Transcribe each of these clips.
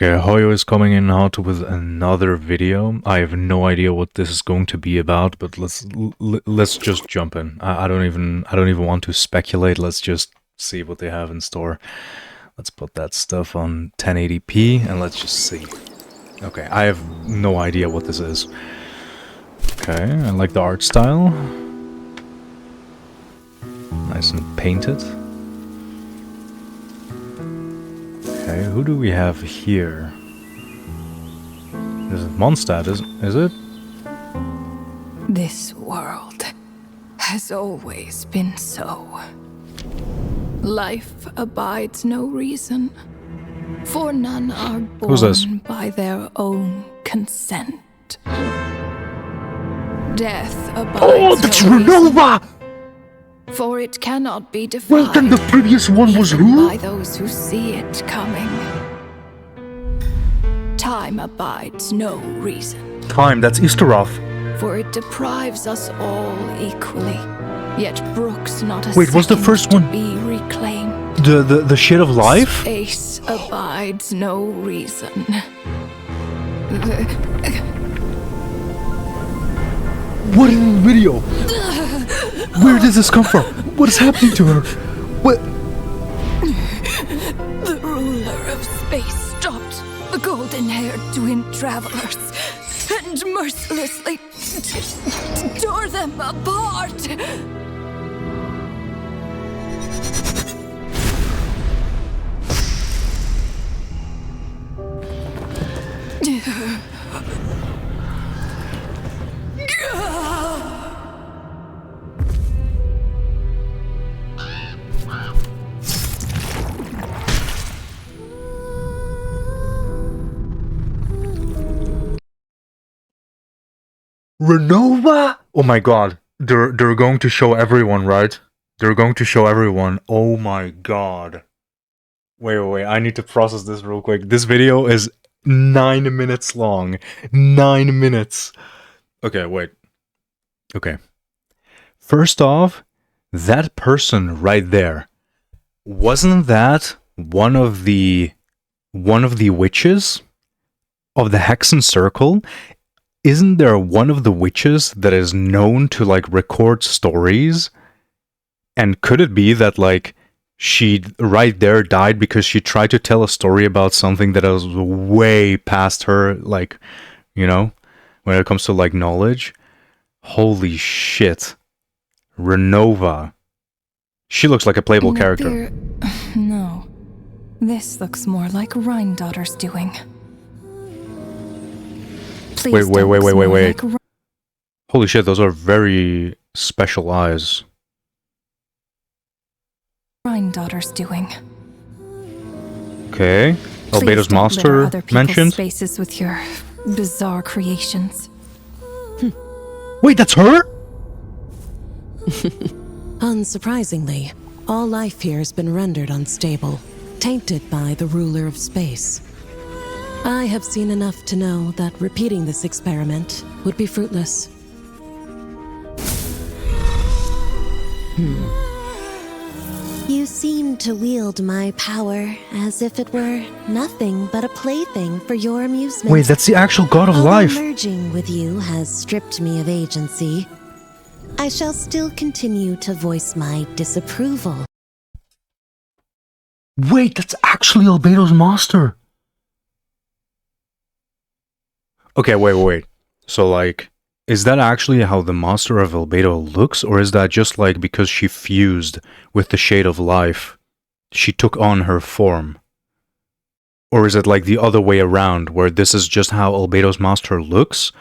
Okay, Hoyo is coming in out with another video. I have no idea what this is going to be about, but let's just jump in. I don't even want to speculate. Let's just see what they have in store. Let's put that stuff on 1080p and let's just see. Okay, I have no idea what this is. Okay, I like the art style. Nice and painted. Okay, who do we have here? This is Mondstadt, is it? This world has always been so. Life abides no reason, for none are born by their own consent. Death abides that's no Ronova! reason, for it cannot be defined. Well, then the previous one was who? By those who see it coming. Time abides no reason. Time, that's istaroth. For it deprives us all equally, yet brooks not a Wait, what's the first one? To be reclaimed. The shit of life? Space abides no reason. What in the video? Where did this come from? What is happening to her? What? The ruler of space stopped the golden-haired twin travelers and mercilessly tore them apart. Ronova? Oh my god. They're going to show everyone, right? They're going to show everyone. Oh my god. Wait, I need to process this real quick. This video is 9 minutes long. 9 minutes. Okay, wait. Okay. First off, that person right there, wasn't that one of the witches of the Hexen Circle? Isn't there one of the witches that is known to like record stories? And could it be that like she right there died because she tried to tell a story about something that was way past her, like, you know, when it comes to like knowledge? Holy shit. Ronova. She looks like a playable character. No. This looks more like rhinedottir's doing. Please Wait. Holy shit, those are very special eyes. Rhinedottir's doing. Okay. Albedo's master other mentioned. Spaces with your bizarre creations. Wait, that's her? Unsurprisingly, all life here has been rendered unstable, tainted by the ruler of space. I have seen enough to know that repeating this experiment would be fruitless. You seem to wield my power as if it were nothing but a plaything for your amusement. Wait, that's the actual god of life. Merging with you has stripped me of agency. I shall still continue to voice my disapproval. Wait, that's actually Albedo's master. Okay, wait. So, like, is that actually how the Master of Albedo looks? Or is that just, like, because she fused with the Shade of Life, she took on her form? Or is it, like, the other way around, where this is just how Albedo's Master looks?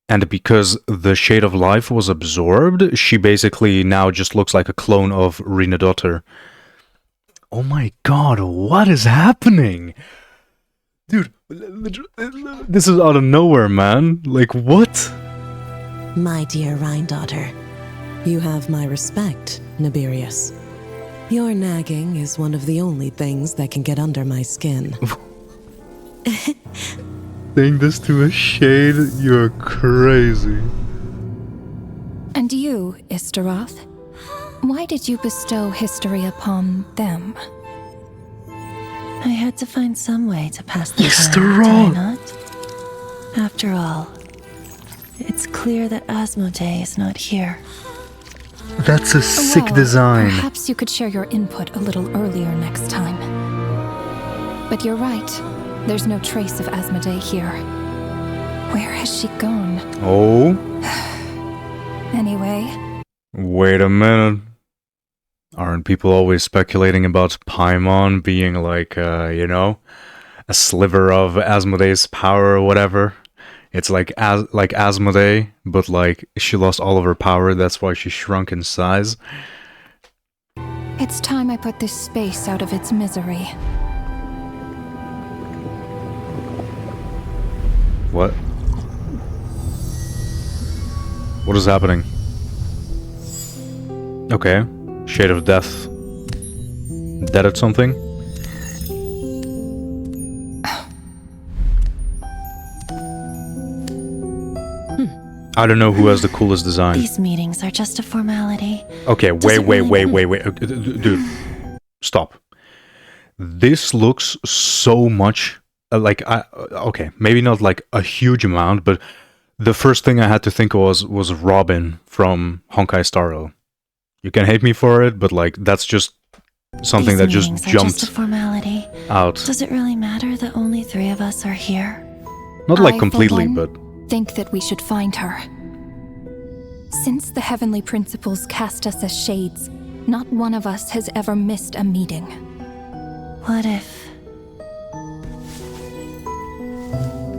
And because the Shade of Life was absorbed, she basically now just looks like a clone of rhinedottir. Oh my god, what is happening? Dude, this is out of nowhere, man. Like, what? My dear rhinedottir, you have my respect, Nibirius. Your nagging is one of the only things that can get under my skin. Saying this to a shade, you're crazy. And you, Istaroth? Why did you bestow history upon them? I had to find some way to pass the Istaroth! time, did I not? After all, it's clear that Asmodee is not here. That's a sick Well, design. Perhaps you could share your input a little earlier next time. But you're right. There's no trace of Asmodee here. Where has she gone? Oh, Anyway, wait a minute. Aren't people always speculating about Paimon being like, you know, a sliver of Asmodee's power or whatever? It's like Asmodee, but like she lost all of her power. That's why she shrunk in size. it's time I put this space out of its misery. What? What is happening? Okay. Shade of Death. Dead at something? I don't know who has the coolest design. These meetings are just a formality. Okay, Does it wait. really- Dude, stop. This looks so much like okay, maybe not like a huge amount, but the first thing I had to think was Robin from Honkai Star Rail. You can hate me for it, but like that's just something that These just meetings are jumped just a formality. out. Does it really matter that only 3 of us are here? Not like I, for completely, one, but think that we should find her. Since the heavenly principles cast us as shades, not one of us has ever missed a meeting. What if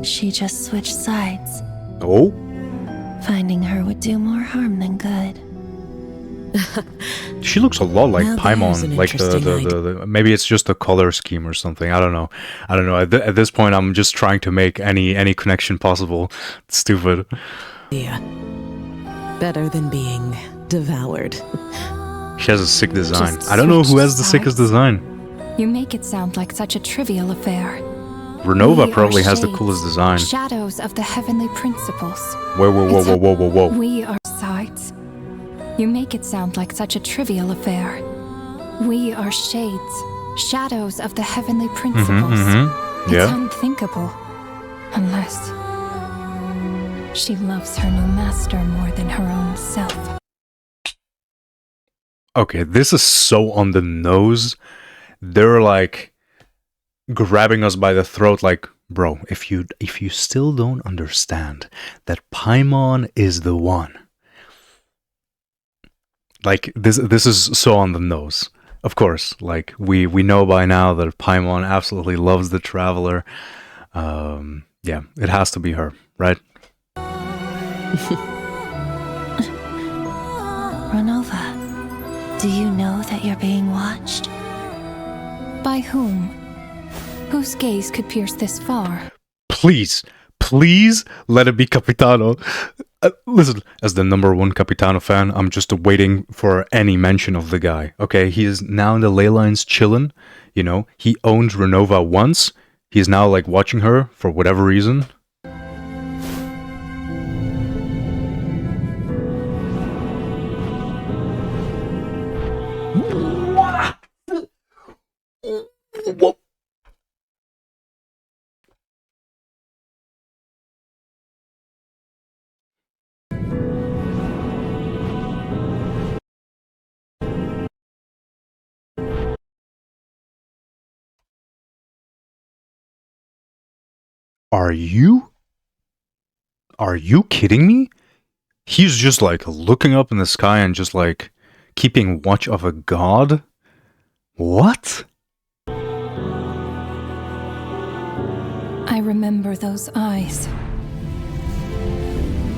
she just switched sides? oh, Finding her would do more harm than good. she looks a lot like Now there's Paimon. an Like the maybe it's just a color scheme or something. I don't know. At this point, I'm just trying to make any connection possible. It's stupid. Yeah. Better than being devoured. She has a sick design. Just I don't know who switched has the sickest sides? design. You make it sound like such a trivial affair. Renova We are probably has the shades, coolest design. Shadows of the heavenly principles. Whoa. We are sides. You make it sound like such a trivial affair. We are shades, shadows of the heavenly principles. It's Yeah. unthinkable. Unless she loves her new master more than her own self. Okay, this is so on the nose. They're like grabbing us by the throat like, bro, if you still don't understand that Paimon is the one. Like this is so on the nose. Of course, like we know by now that Paimon absolutely loves the traveler. Yeah, it has to be her, right? Ronova, do you know that you're being watched? By whom? Whose gaze could pierce this far? Please let it be Capitano. Listen, as the #1 Capitano fan, I'm just waiting for any mention of the guy. Okay, he is now in the ley lines chillin'. You know, he owned Renova once. He's now like watching her for whatever reason. What? Are you kidding me? He's just like looking up in the sky and just like keeping watch of a god? What? I remember those eyes.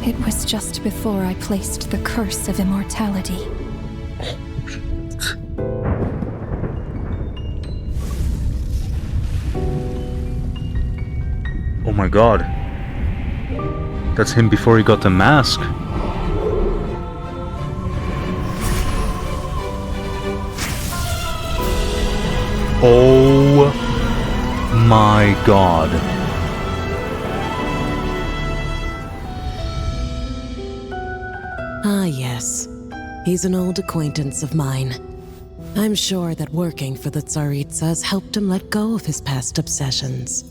It was just before I placed the curse of immortality. Oh my god. That's him before he got the mask. Oh my god. Ah, yes. He's an old acquaintance of mine. I'm sure that working for the Tsaritsas helped him let go of his past obsessions.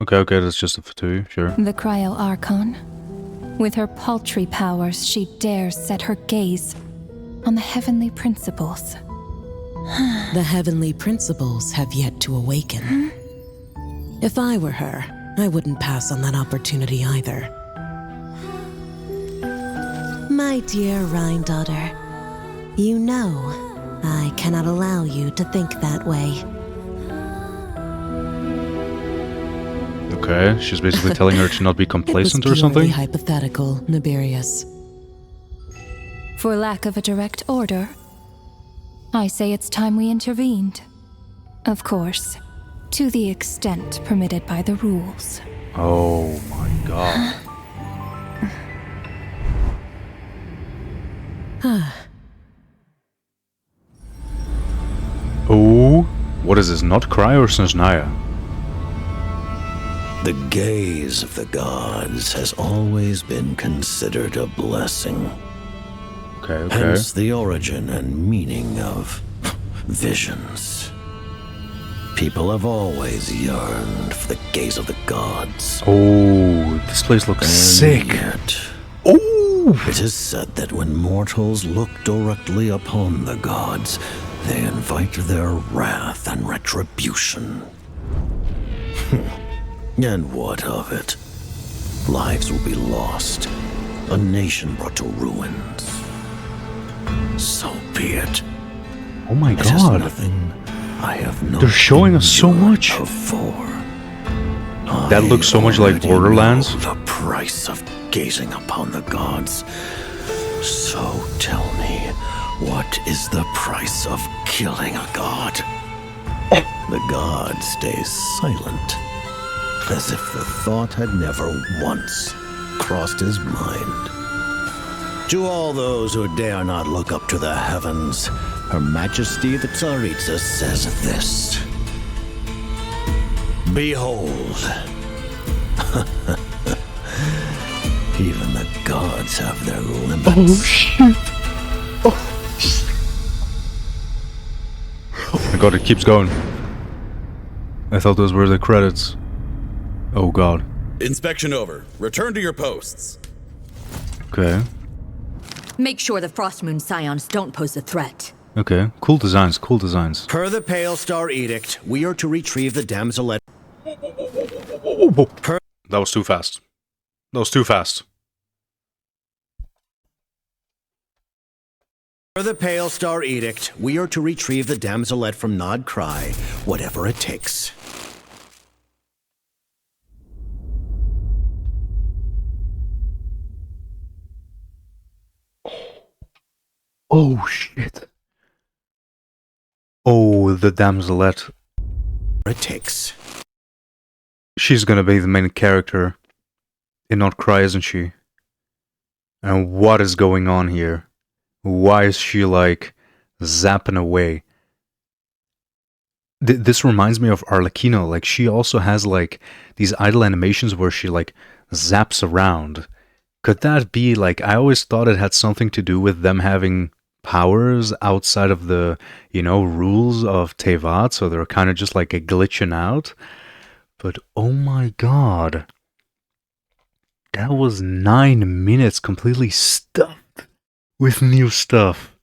Okay, that's just a two, sure. The Cryo Archon. With her paltry powers, she dares set her gaze on the heavenly principles. The heavenly principles have yet to awaken. If I were her, I wouldn't pass on that opportunity either. My dear rhinedottir, you know I cannot allow you to think that way. Okay, she's basically telling her to not be complacent it was or something? purely hypothetical, Nibirius. For lack of a direct order, I say it's time we intervened. Of course, to the extent permitted by the rules. Oh my god. Oh, what is this? Not Cry or Snezhnaya? The gaze of the gods has always been considered a blessing. Okay. Hence the origin and meaning of visions. People have always yearned for the gaze of the gods. Oh, this place looks sick. Yet, Oh! it is said that when mortals look directly upon the gods, they invite their wrath and retribution. And what of it? Lives will be lost, a nation brought to ruins. So be it. Oh my It is god. nothing I have not They're showing us so endured much. before. That looks so much like already Borderlands. know the price of gazing upon the gods. So tell me, what is the price of killing a god? The god stays silent, as if the thought had never once crossed his mind. To all those who dare not look up to the heavens, Her Majesty the Tsaritsa says this. Behold. Even the gods have their limits. Oh shit. Oh my god, it keeps going. I thought those were the credits. Oh god. Inspection over. Return to your posts. Okay. Make sure the Frostmoon Scions don't pose a threat. Okay. Cool designs, cool designs. Per the Pale Star Edict, we are to retrieve the damselette. That was too fast. That was too fast. Per the Pale Star Edict, we are to retrieve the damselette from Nod Cry, whatever it takes. Oh shit. Oh, the damselette. It takes. She's gonna be the main character in Not Cry, isn't she? And what is going on here? Why is she like zapping away? This reminds me of Arlecchino. Like she also has like these idle animations where she like zaps around. Could that be like, I always thought it had something to do with them having powers outside of the, you know, rules of Teyvat, so they're kind of just like a glitching out. But oh my god. That was 9 minutes completely stuffed with new stuff.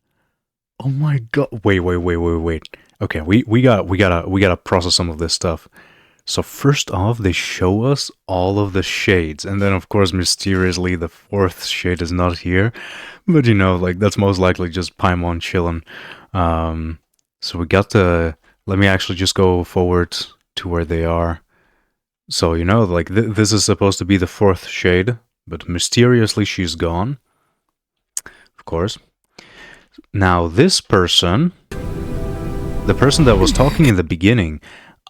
Oh my god. Wait. Okay, we gotta process some of this stuff. So first off, they show us all of the shades, and then of course mysteriously the fourth shade is not here. But you know, like that's most likely just Paimon chilling. So we got the. Let me actually just go forward to where they are. So you know, like this is supposed to be the fourth shade, but mysteriously she's gone. Of course. Now this person, the person that was talking in the beginning,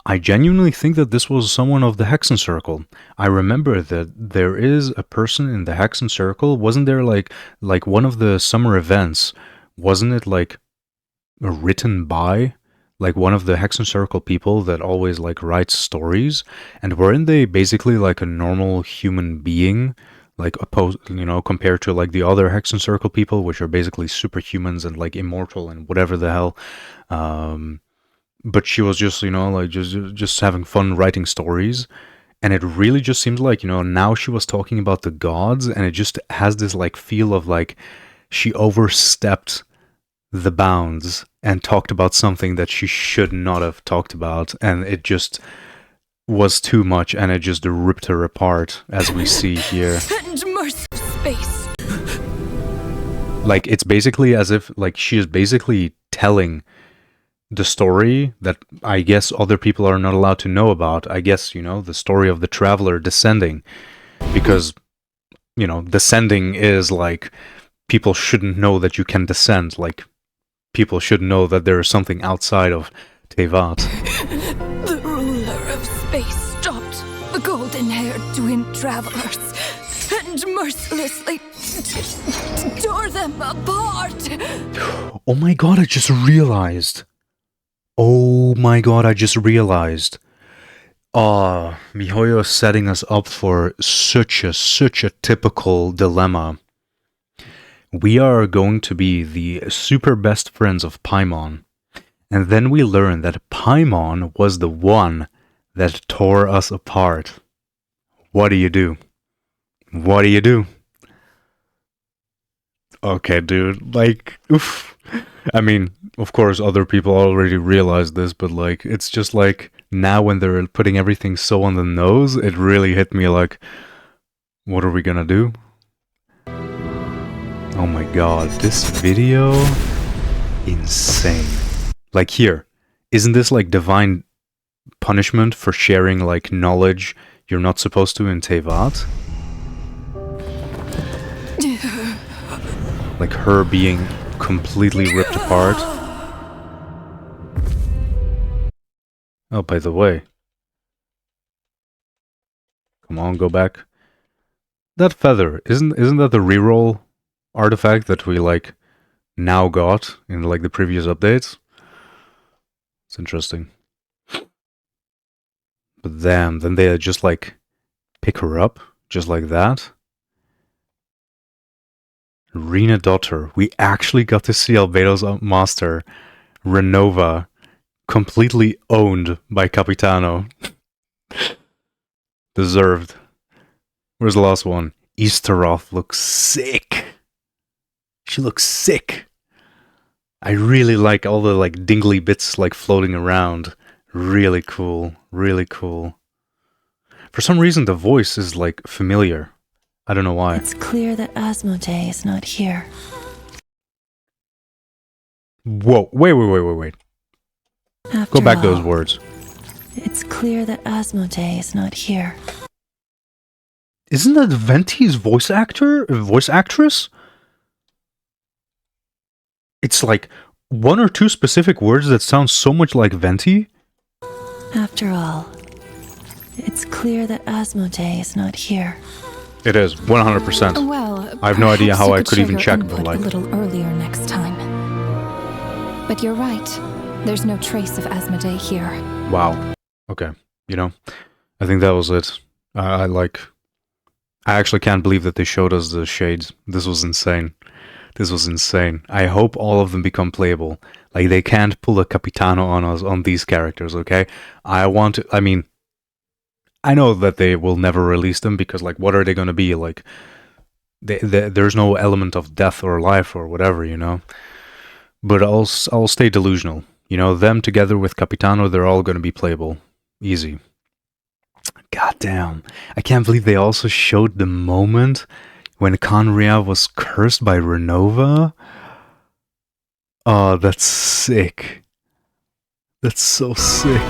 I genuinely think that this was someone of the Hexen Circle. I remember that there is a person in the Hexen Circle. Wasn't there like one of the summer events? Wasn't it like written by like one of the Hexen Circle people that always like writes stories? And weren't they basically like a normal human being? like opposed, compared to like the other Hexen Circle people, which are basically superhumans and like immortal and whatever the hell. But she was just, like just having fun writing stories. And it really just seems like, now she was talking about the gods, and it just has this like feel of like she overstepped the bounds and talked about something that she should not have talked about, and it just was too much, and it just ripped her apart, as we see here. And mercy space. Like, it's basically as if like she is basically telling the story that I guess other people are not allowed to know about. I guess, the story of the traveler descending. Because, descending is like, people shouldn't know that you can descend. Like, people should know that there is something outside of Tevat. The ruler of space stopped the golden-haired twin travelers and mercilessly tore them apart. Oh my god, I just realized. Mihoyo is setting us up for such a typical dilemma. We are going to be the super best friends of Paimon, and then we learn that Paimon was the one that tore us apart. What do you do? What do you do? Okay, dude, like, oof. I mean, of course, other people already realized this, but like, it's just like, now when they're putting everything so on the nose, it really hit me like, what are we gonna do? Oh my god, this video, insane. Like here, isn't this like divine punishment for sharing like knowledge you're not supposed to in Tevat? Like her being completely ripped apart. Oh, by the way. Come on, go back. That feather, isn't that the reroll artifact that we like now got in like the previous updates? It's interesting. But damn, then they just like pick her up just like that. Rhinedottir. We actually got to see Albedo's master, Renova, completely owned by Capitano. Deserved. Where's the last one? Istaroth looks sick. She looks sick. I really like all the like dingly bits like floating around. Really cool. Really cool. For some reason the voice is like familiar. I don't know why. It's clear that Asmodee is not here. Whoa, wait. After Go back all, those words. It's clear that Asmodee is not here. Isn't that Venti's voice actress? It's like one or two specific words that sound so much like Venti. After all, it's clear that Asmodee is not here. It is 100%. Well, I have no idea how I could share even your check, input but like a little earlier next time. But you're right. There's no trace of Asmodee here. wow. Okay, I think that was it. I actually can't believe that they showed us the shades. This was insane. I hope all of them become playable. Like, they can't pull a Capitano on us on these characters, okay? I know that they will never release them because, like, what are they going to be? Like, there's no element of death or life or whatever, But I'll stay delusional. Them together with Capitano, they're all going to be playable. Easy. God damn. I can't believe they also showed the moment when Conria was cursed by Renova. Oh, that's sick. That's so sick.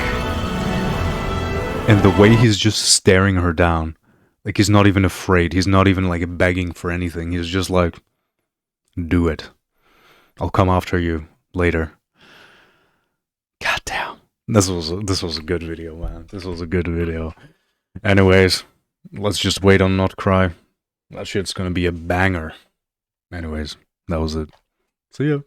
And the way he's just staring her down. Like, he's not even afraid. He's not even, like, begging for anything. He's just like, do it. I'll come after you later. God damn. This was a good video, man. This was a good video. Anyways, let's just wait on Not Cry. That shit's gonna be a banger. Anyways, that was it. See ya.